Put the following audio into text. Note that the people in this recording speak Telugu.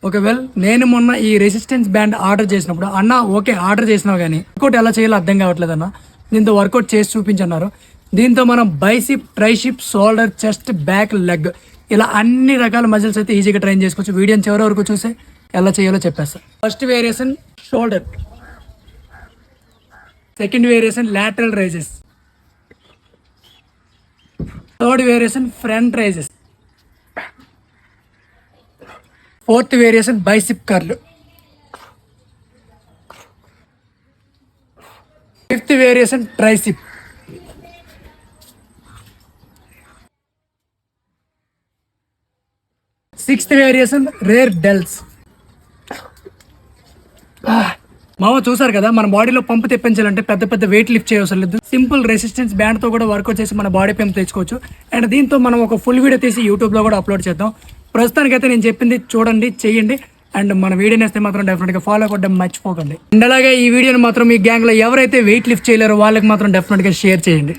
ఒకవేళ నేను మొన్న ఈ రెసిస్టెన్స్ బ్యాండ్ ఆర్డర్ చేసినప్పుడు అన్న ఓకే ఆర్డర్ చేసినావు కానీ వర్కౌట్ ఎలా చేయాలో అర్థం కావట్లేదు అన్న, దీంతో వర్కౌట్ చేసి చూపించన్నారు. దీంతో మనం బైసిప్, tricep, shoulder, chest, back, leg ఇలా అన్ని రకాల మజిల్స్ అయితే ఈజీగా ట్రైన్ చేసుకోవచ్చు. వీడియోని చివరి వరకు చూస్తే ఎలా చేయాలో చెప్పేస్తా. First variation shoulder, second variation lateral raises, third variation front raises, fourth variation bicep curl, fifth variation tricep, sixth variation rear delts. మామ చూసారు కదా, మన బాడీలో పంపు తెప్పించాలంటే పెద్ద పెద్ద వెయిట్ లిఫ్ట్ చేయవసరం లేదు. సింపుల్ రెసిస్టెన్స్ బ్యాండ్తో కూడా వర్కౌట్ చేసి మన బాడీ పంపు తెచ్చుకోవచ్చు. అండ్ దీంతో మనం ఒక ఫుల్ వీడియో తీసి యూట్యూబ్లో కూడా అప్లోడ్ చేద్దాం. ప్రస్తుతానికైతే నేను చెప్పింది చూడండి, చెయ్యండి. అండ్ మన వీడియోని వేస్తే మాత్రం డెఫినెట్గా ఫాలో అవ్వడం మర్చిపోకండి. అండ్ అలాగే ఈ వీడియోని మాత్రం మీ గ్యాంగ్లో ఎవరైతే వెయిట్ లిఫ్ట్ చేయలేరో వాళ్ళకి మాత్రం డెఫినెట్గా షేర్ చేయండి.